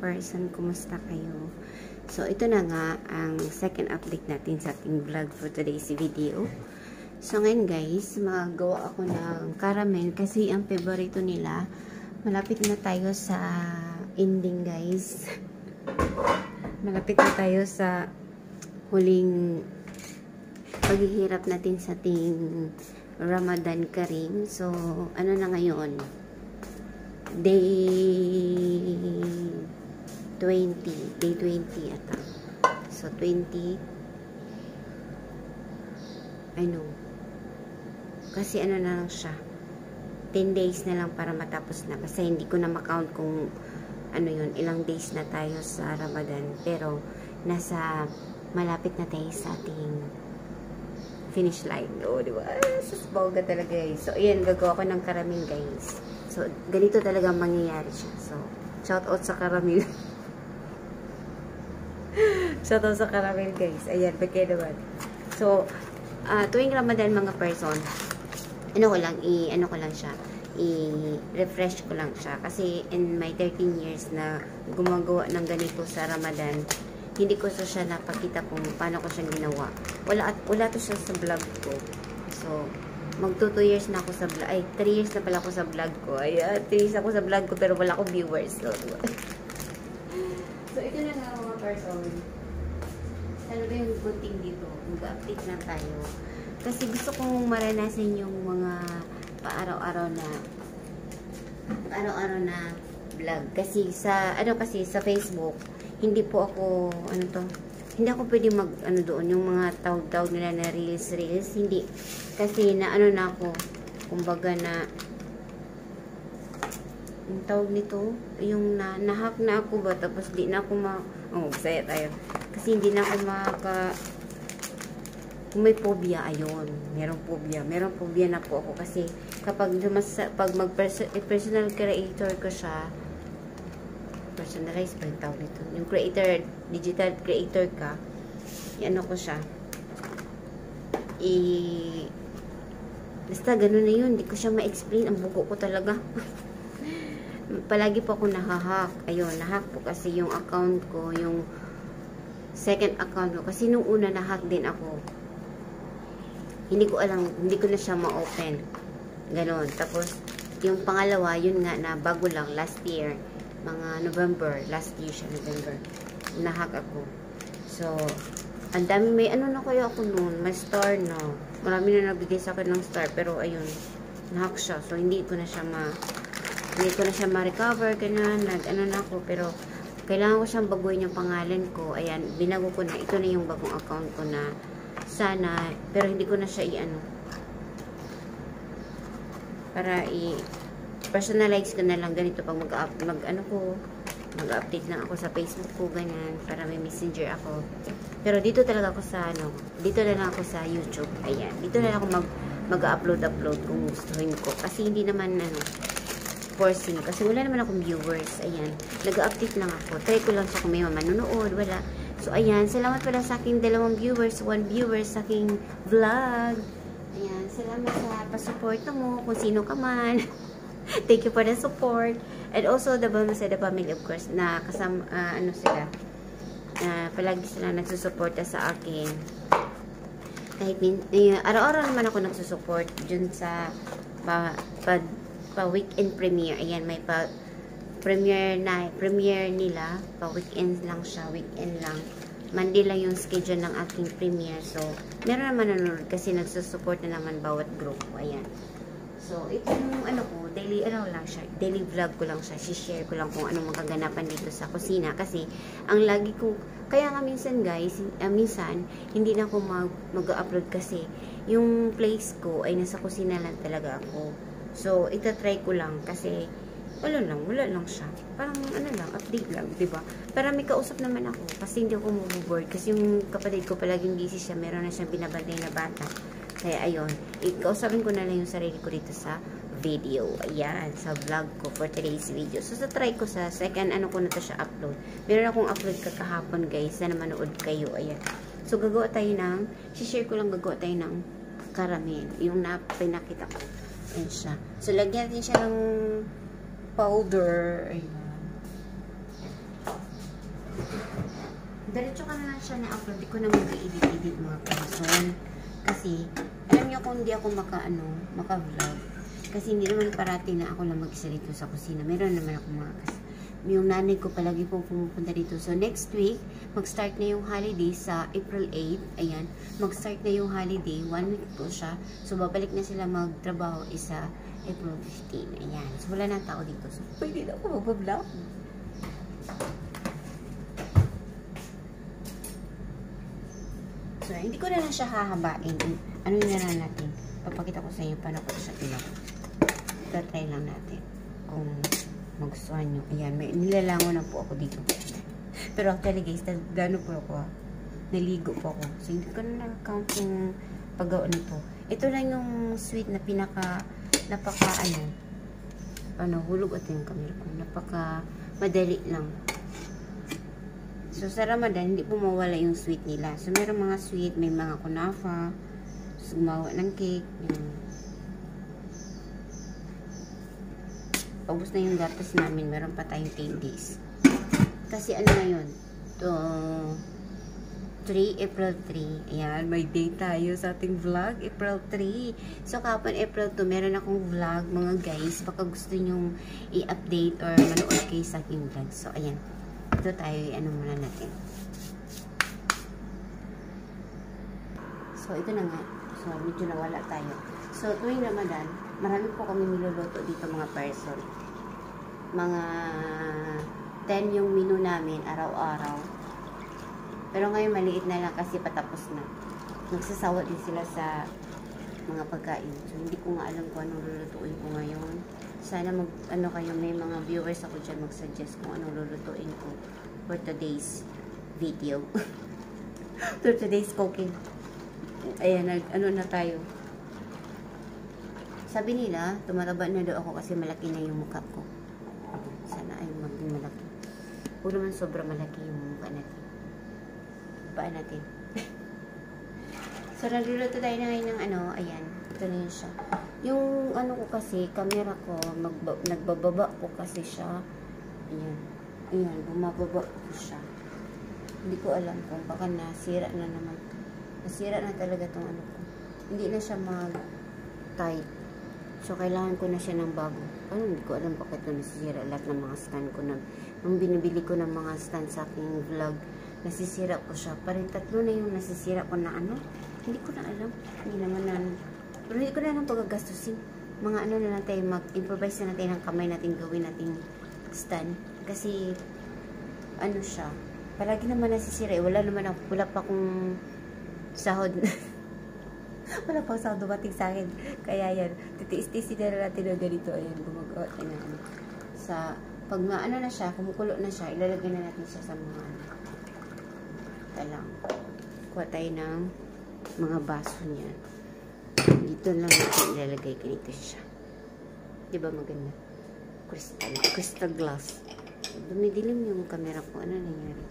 person, kumusta kayo? So, ito na nga ang second update natin sa ating vlog for today's video. So, ngayon guys, magawa ako ng caramel kasi ang favorito nila. Malapit na tayo sa ending guys. Malapit na tayo sa huling paghihirap natin sa ating Ramadan Kareem. So, ano na ngayon? Day 20 ata. So 20 kasi ano na lang siya, 10 days na lang para matapos na, kasi hindi ko na makount kung ano yun, ilang days na tayo sa Ramadan, pero malapit na tayo sa ating finish line. Diba? Sasbawga talaga guys. So ayan, gagawa ko ng caramel guys. So, ganito talaga mangyayari siya. So, shout out sa caramel. Shout out sa caramel, guys. Ayan, pagkaya naman. So, tuwing Ramadan mga person, i-refresh ko lang siya. Kasi in my 13 years na gumagawa ng ganito sa Ramadan, hindi ko siya napakita kung paano ko siya ginawa. Wala to siya sa vlog ko. So, magto 2 years na ako sa vlog. Ay, 3 years na pala ako sa vlog ko. Ayan, 3 years ako sa vlog ko pero wala akong viewers. So, ito na nga mga person. Ano ba yung good thing dito? Mag-update na tayo. Kasi gusto kong maranasan yung mga pa-araw-araw na vlog. Kasi sa Facebook, hindi po ako, hindi ako pwede doon, yung mga tawag nila na reels, hindi. Kasi na ako, kumbaga na, yung tawag nito, yung nahack na ako ba, tapos di na ako saya tayo. Kasi hindi na ako kung may phobia, ayun, meron phobia na po ako, kasi kapag personal creator ko siya, personalized pa yung tawag nito. Yung digital creator ka, ko siya. Basta ganun na yun. Hindi ko siya ma-explain. Ang bugo ko talaga. Palagi po ako nahahack. Ayun, nahack po kasi yung account ko, yung second account ko. Kasi nung una nahack din ako. Hindi ko alam, hindi ko na siya ma-open. Ganon. Tapos, yung pangalawa, yun nga na bago lang, last year. Mga November, last year siya, November, nahack ako. So, ang dami, may na kaya ako noon, may star na. Marami na nabigay sa akin ng star, pero ayun, nahack siya. So, hindi ko na siya ma-recover, ganun, na ako, pero kailangan ko siyang baguhin yung pangalan ko. Ayan, binago ko na, ito na yung bagong account ko na sana, pero hindi ko na siya para personalize ko na lang ganito pag mag-update lang ako sa Facebook ko, ganyan, para may messenger ako. Pero dito talaga ako sa dito na lang ako sa YouTube. Ayan, dito na lang ako mag-upload kung gustuhin ko. Kasi hindi naman forcing, kasi wala naman akong viewers. Ayan, nag-update lang ako. Try ko lang siya kung may manonood, wala. So ayan, salamat pala sa aking 2 viewers, 1 viewer sa aking vlog. Ayan, salamat sa pasupport mo kung sino ka man. Thank you for the support. And also, the family, of course, na kasama, sila, palagi sila nagsusuporta sa akin. Kahit araw-araw naman ako nagsusupport dun sa weekend premiere. Ayan, may premiere nila. Weekend lang siya, weekend lang. Monday lang yung schedule ng aking premiere. So, meron naman nanonood kasi nagsusupport na naman bawat group. Ayan. So, itong daily lang siya, daily vlog ko lang siya, share ko lang kung anong magaganapan dito sa kusina, kasi ang lagi ko, kaya nga minsan guys, minsan, hindi na ako mag-upload kasi yung place ko ay nasa kusina lang talaga ako. So, itatry ko lang kasi wala lang siya. Parang update lang, diba? Para may kausap naman ako, kasi hindi ako mabuboard, kasi yung kapatid ko palaging busy siya, meron na siyang binabantay na bata. Kaya ayun, ikausapin ko na lang yung sarili ko dito sa video. Ayan, sa vlog ko for today's video. So, try ko sa second, ko na to siya upload. Meron akong upload kakahapon guys, na manood kayo. Ayan. So, gagawa tayo share ko lang gagawa tayo ng caramel. Yung pinakita ko. Ayan siya. So, lagyan natin siya ng powder. Ayan. diretso ka na lang siya na-upload. Di ko na mag-edit-edit mga person. Kasi, alam niyo kung hindi ako maka-vlog. Kasi hindi naman parati na ako lang mag-isa dito sa kusina. Meron naman ako mga yung nanay ko palagi pong pumupunta dito. So, next week, mag-start na yung holiday sa April 8. Ayan. Mag-start na yung holiday. 1 week po siya. So, babalik na sila magtrabaho isa April 15. Ayan. So, wala na tao dito. So, pwede na ako mag-vlog. So, hindi ko na siya hahabain. Ano na lang natin? Papakita ko sa inyo paano ko siya tinap. Try lang natin. Kung magustuhan nyo. Ayan, may nilalango na po ako dito. Pero actually guys, gano po ako naligo po ako. So, hindi ko na na-count yung paggawa nito. Ito lang yung sweet na hulog at yung camera ko. Madali lang. So, sa Ramadan, hindi po mawala yung sweet nila. So, meron mga sweet, may mga kunafa, gumawa ng cake, yung paubos na yung gatas namin, meron pa tayong 10 days. Kasi ano na yun? 3, April 3. Ayan, may day tayo sa ating vlog, April 3. So, kapag April 2, meron akong vlog, mga guys. Baka gusto nyong i-update or manood kayo sa aking vlog. So, ayan. Ito tayo, muna natin. So, ito na nga. So, medyo nawala tayo. So, tuwing Ramadan, marami po kami niluluto dito mga person. Mga 10 yung menu namin araw-araw. Pero ngayon maliit na lang kasi patapos na. Nagsasawa din sila sa mga pagkain. So, hindi ko nga alam kung anong lulutuin ko ngayon. Sana kayo, may mga viewers ako dyan mag-suggest kung anong lulutuin ko for today's video. For today's cooking. Ayan, na tayo. Sabi nila, tumataba na daw ako kasi malaki na yung mukha ko. Sana ay maging malaki. Huwag naman sobrang malaki yung mukha natin. Paan natin. So, nagluluto tayo na ngayon ng ayan. Ito na yun siya. Yung ko kasi, camera ko, nagbababa ko kasi siya. Ayan. Ayan, bumababa ko siya. Hindi ko alam kung baka nasira na naman. Nasira na talaga itong ko. Hindi na siya mag-tight. So, kailangan ko na siya ng bago. Hindi ko alam bakit ito nasisira. Lahat ng mga stand ko na, nung binibili ko ng mga stand sa aking vlog, nasisira ko siya. Parang 3 na yung nasisira ko na Hindi ko na alam. Hindi naman pero hindi ko na alam pagagastusin. Mga na lang tayo, mag-improvise na natin ng kamay natin, gawin natin stand. Kasi, siya. Palagi naman nasisira. Wala pa akong sahod. Wala pang sound dumating sa akin. Kaya yan, titiis-tiisin na natin na ganito. Ayan, gumagawa tayo na pag na siya, kumukulo na siya, ilalagay na natin siya sa mga talang. Kuha tayo ng mga baso niya. Dito lang natin ilalagay, ganito siya. Diba maganda? Crystal glass. Dumidilim yung camera ko. Ano nangyari?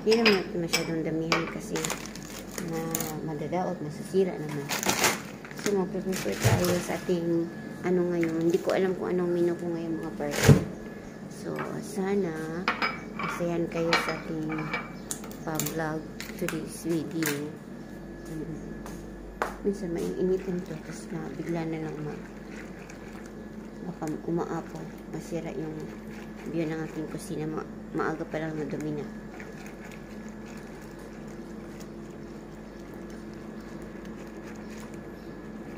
Hindi naman natin masyadong damihan kasi na madadaot, masasira naman. So, mag-prepare tayo sa ating ngayon. Hindi ko alam kung anong menu ko ngayon mga person. So, sana masayan kayo sa ating pa-vlog today's video. Minsan maininitin to, tapos na bigla na lang baka umaapaw, masira yung view ng ating kusina. Maaga pa lang madumi na.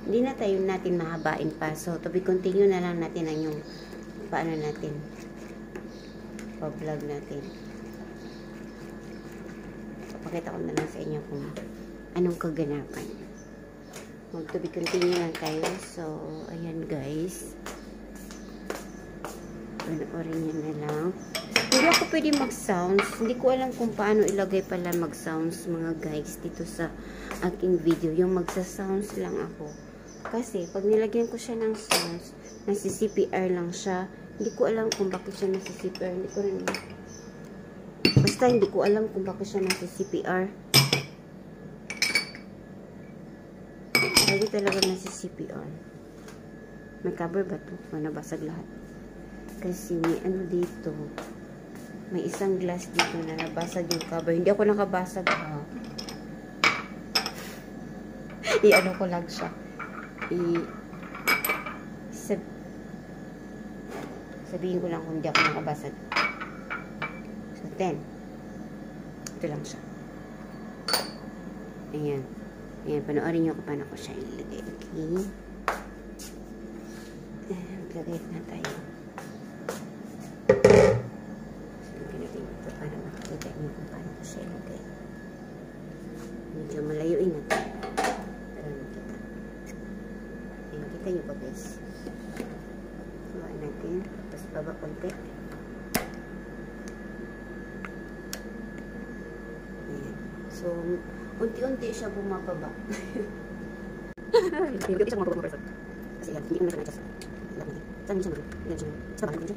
Hindi na tayo natin mahabain pa. So, to be continue na lang natin ang yung paano natin pa-vlog natin. Papakita ko na lang sa inyo kung anong kaganapan. Mag to be continue lang tayo. So, ayan guys. Panoorin nyo na lang. Hindi ako pwede mag-sounds. Hindi ko alam kung paano ilagay pala mag-sounds mga guys dito sa aking video. Yung magsa-sounds lang ako. Kasi, pag nilagyan ko siya ng sounds, nasi-CPR lang siya. Hindi ko alam kung bakit siya nasi-CPR. Hindi ko rin. Basta, hindi ko alam kung bakit siya nasi-CPR. Lagi talaga nasi-CPR. May cover ba ito? O, nabasag lahat. Kasi may ano dito. May isang glass dito na nabasag yung cover. Hindi ako nakabasag ha. I-ano ko lang siya. Sabihin ko lang kung hindi ako nakabasag. So, 10. Ito lang siya. Ayan. Ayan, panoorin nyo kung paano ko siya ilagay. Okay. Maglagay na tayo. So, lagay natin ito para makikita nyo kung paano ko siya ilagay. Medyo malayuin natin. Para makita. Ayan, kita nyo pa guys. Tuwaan natin. Tapos baba konti. Ayan. So, unti-unti siya bumababa. Hindi siya bumababa. Kasi yan, hindi ko na-adjust. Saan siya mag-adjust? Yan siya. Sa baba siya.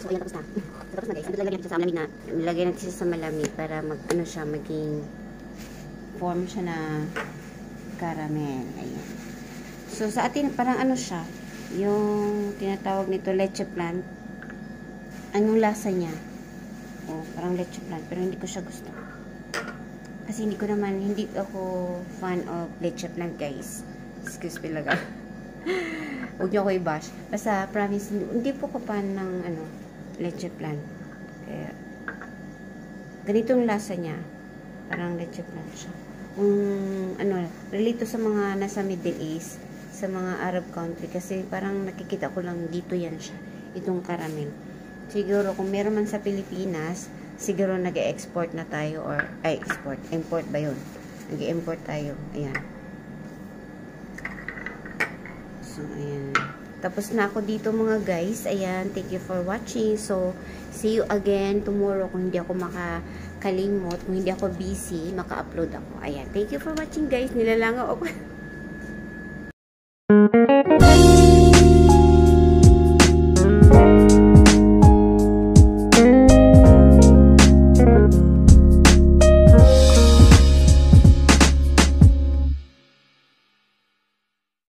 So, ayan, tapos na. Tapos na guys. Nilagay natin siya sa malamig na. Nilagay natin siya sa malamig para ano siya, maging form siya na caramel. Ayan. So, sa atin, parang ano siya, yung tinatawag nito leche plant. Anong lasa niya? Oh, parang leche plant. Pero hindi ko siya gusto. Kasi hindi ako fan of leche plant guys. Excuse me lang. Huwag niyo ako i-bash. Basta, promise, hindi po ko fan ng leche plant. Kaya, ganitong lasa niya. Parang leche plant siya. Relate sa mga nasa Middle East, sa mga Arab country. Kasi parang nakikita ko lang dito yan siya. Itong caramel. Siguro, kung meron man sa Pilipinas, siguro nag-export na tayo or, import ba yun? Nag-import tayo. Ayan. So, ayan. Tapos na ako dito mga guys. Ayan, thank you for watching. So, see you again tomorrow kung hindi ako makakalimot. Kung hindi ako busy, maka-upload ako. Ayan, thank you for watching guys. Nilalangaw ako.